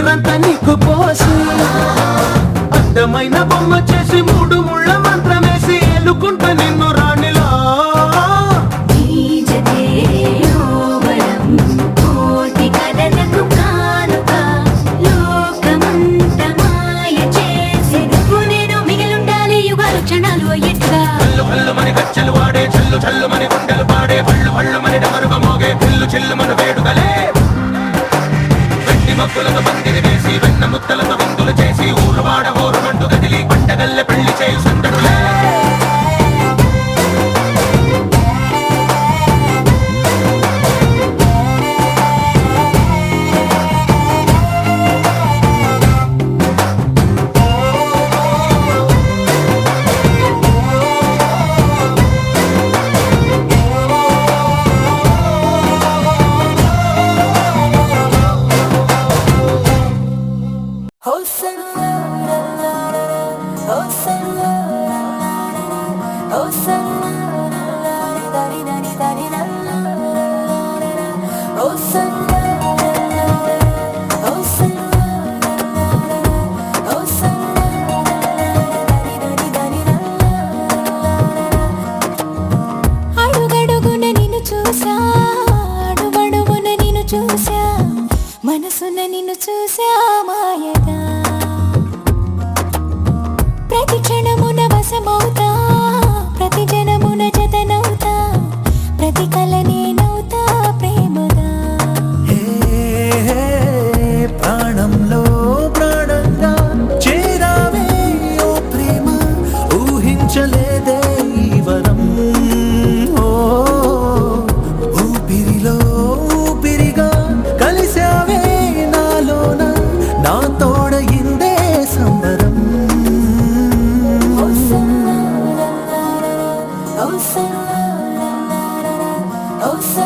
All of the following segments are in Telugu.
ఊపిరంతా నీకు పోసి అందమైన బొమ్మ చేసి మూడు ముళ్ళ మంత్రమేసి ఎలుకుంట నిన్ను రాణిలా గచ్చలు వాడే చల్లు చల్లు మని గుండెలు పాడే పళ్ళు పళ్ళు మని డమరుగ మోగే పిల్లు చిల్లు మన వేడుకలే వెండి మబ్బులతో పందిరి వేసి వెన్న ముత్తలతో విందులు చేసి ఊరువాడ ఊరు మండు కదిలి పంటగల్లె పెళ్లి చేయు సందడులే మనసున నిన్ను చూసా మాయగా ప్రతి క్షణమున వశమవుతా ప్రతి జనమున జతనవుతా ప్రతి కల నేనవుతా ప్రేమగా ప్రాణంలో ప్రాణంగా చేరావే ఓ ప్రేమ ఊహించలేదే ఈ వరం ఊపిరిలో ఊపిరిగా కలిసావే నాలోన నా తోడయిందే సంబరం Oh,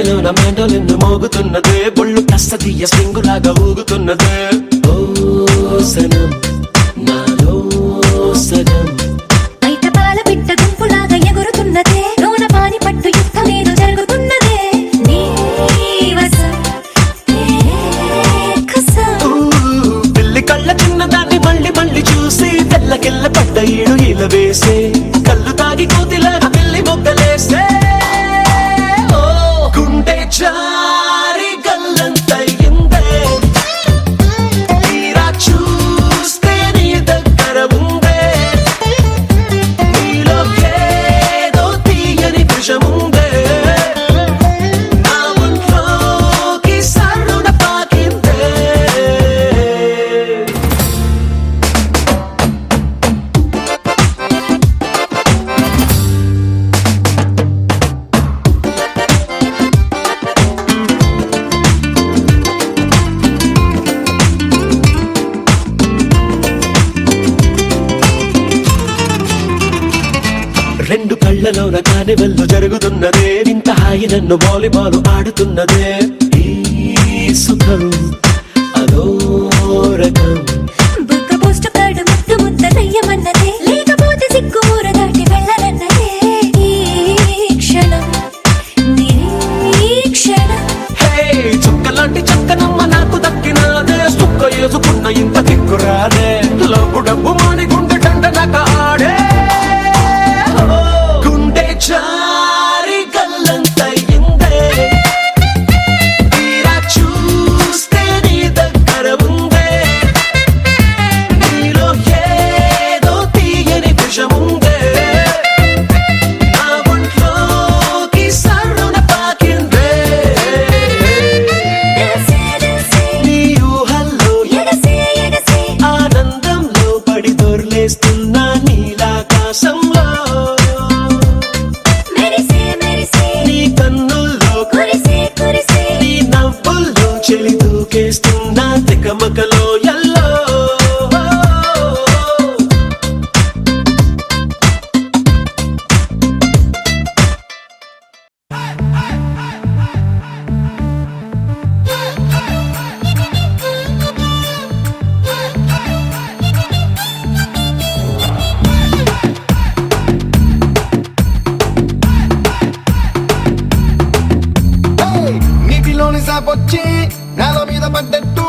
గుండెలోన మెండోలిన్ను మోగుతున్నదే బొళ్ళు కస్తదీయ స్ప్రింగులాగా ఊగుతున్నదే ఓ సనం నాలో సగం బయట పాల పిట్ట గుంపులాగా ఎగురుతున్నదే లోన పాని పట్టు యుద్ధమేదో జరుగుతున్నదే నీ వసం పిల్లి కళ్ళ చిన్నదాన్ని మళ్ళీ మళ్ళీ చూసి తెల్లకెళ్ళ పడ్డ ఈడు ఇలా వేసే కళ్ళు తాగి కోతిలాగా పిల్లి మొగ్గలేసే ఓ గుండె జారి గల్లంతయిందే తీరా చూస్తే నీ దగ్గర ఉందే నీలో ఏదో తీయని విషముందే నా ఒంట్లోకి సర్రున పాకిందే రెండు కళ్ళలోన కానివెల్లు జరుగుతున్నదే ఇంత హాయి నన్ను వాలీబాల్ ఆడుతున్నదే ఈ సుఖం అదో రకం బుక్క పోస్ట్ కార్డు ముద్దు ముద్దనయ్యమన్నదే లేకపోతే సిగ్గు ఊర దాటి వెళ్ళనన్నదే ఈ క్షణం నిరీక్షణం హే చుక్కలాంటి చక్కనమ్మ నాకు దక్కినాదే సుక్క వేసుకున్న ఇంత దిక్కురాదే లబ్బు డబ్బు మాని గుండె దండనక ఆడే ఓ, గుండె జారి గల్లంతయిందే తీరా చూస్తే నీ దగ్గర ఉందే నీలో ఏదో తీయని విషముందే నా ఒంట్లోకి సర్రున పాకిందే ఎగసే ఎగసే నీ ఊహల్లో ఎగసే ఎగసే ఆనందంలో పడి దొర్లేస్తున్నా నీలాకాశంలో మెరిసే మెరిసే నీ కన్నుల్లో కురిసే కురిసే నీ నవ్వుల్లో చెలి దూకేస్తున్నా తికమకలో ఎల్లో నీటిలోని సాపొచ్చి నేల మీద పడ్డట్టు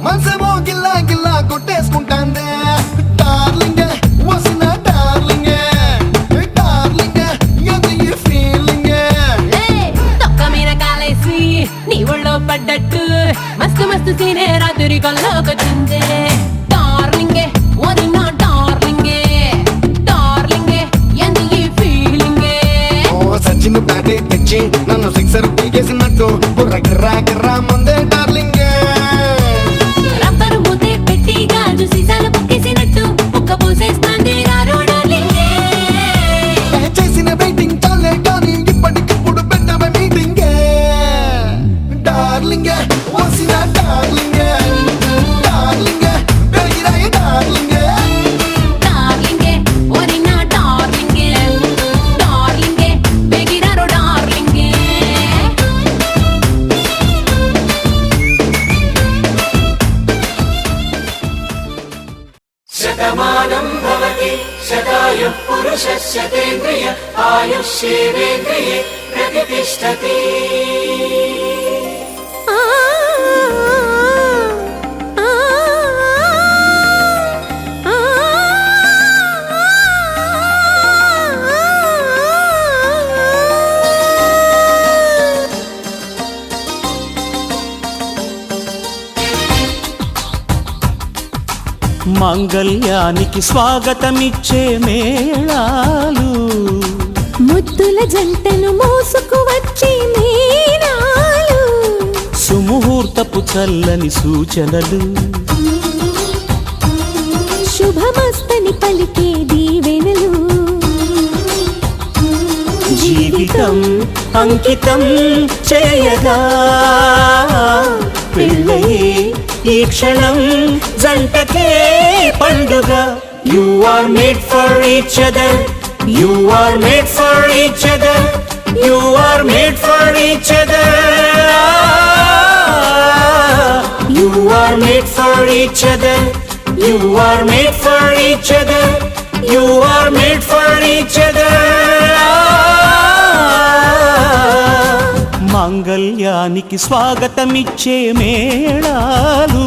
మనసేమో గిల్లా గిల్లా కొట్టేసుకుంటాందే డార్లింగ్ వసిన డార్లింగ్ డార్లింగ్ అది ఈ ఫీలింగ్ తొక్క మీద కాలేసి నీ ఒళ్ళో పడ్డట్టు మస్తు మస్తు సీనే రాత్రి కల్లోకొచ్చిందే డార్లింగే ఓరి నా డార్లింగే డార్లింగే ఎందు ఈ ఫీలింగే ఓ సచిన్ బ్యాటే తెచ్చి నన్ను సిక్సర్ పీకేసినట్టు బుర్ర గిర్రా గిర్రా ముందే డార్లింగ్ రబ్బరు మూతే పెట్టి గాజు సీసాలు పుక్కేసినట్టు ఒక్క పూసేస్తాంది రారో డార్లింగే చేసిన వెయిటింగ్ చాలే కానీ ఇప్పటికిప్పుడు పెట్టవ మీటింగ్ డార్లింగ్ వసిన డార్లింగ్ డార్లింగ్ పెరిగిరాయ డార్లింగ్ డార్లింగే ఓరి నా డార్లింగే డార్లింగే బెగిరారో డార్లింగే శతమానం భవతి శతాయుః పురుషస్య తేంద్రియ ఆయుష్యేవేంద్రియే ప్రతిష్టతి ఆ ఆ ఆ మాంగళ్యానికి స్వాగతమిచ్చే మేళాలు ముద్దుల జంటను మోసుకు వచ్చే మీనాలు సుముహూర్తపు చల్లని సూచనలు శుభమస్తని పలికే దీవెనలు జీవితం అంకితం చేయగా పెళ్ళయే ఈ క్షణం జంటకే పండుగ you are made for each other you are made for each other You are made for each other. You are made for each other. You are made for each other. You are made for each other. మాంగళ్యానికి స్వాగతమిచ్చే మేళాలు,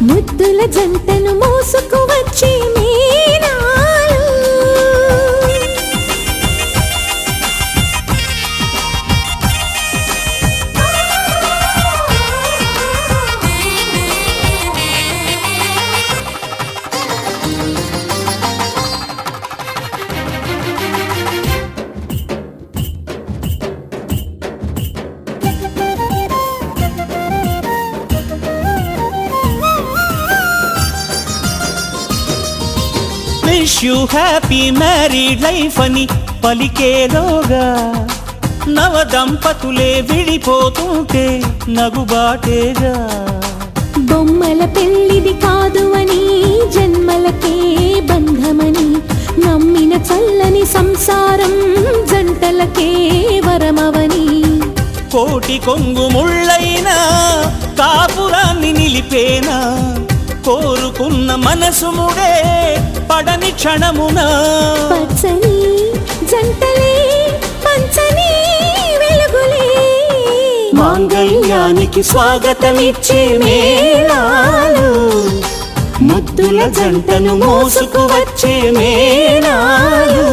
ముద్దుల జంటను మోసుకు వచ్చే మీనాలు. Wish you happy married life అని పలికేలోగా నవ దంపతులే విడిపోతుంటే నగుబాటేగా. బొమ్మల పెళ్ళిది కాదు అని, జన్మలకే బంధమని నమ్మిన చల్లని సంసారం జంటలకే వరమవని. కోటి కొంగు ముళ్ళైనా కాపురాన్ని నిలిపేనా, కోరుకున్న మనసు ముడే పడని క్షణమున. పచ్చని జంటలే పంచని వెలుగులే, మాంగళ్యానికి స్వాగతమిచ్చే మేళాలు, ముద్దుల జంటను మోసుకు వచ్చే మేళాలు.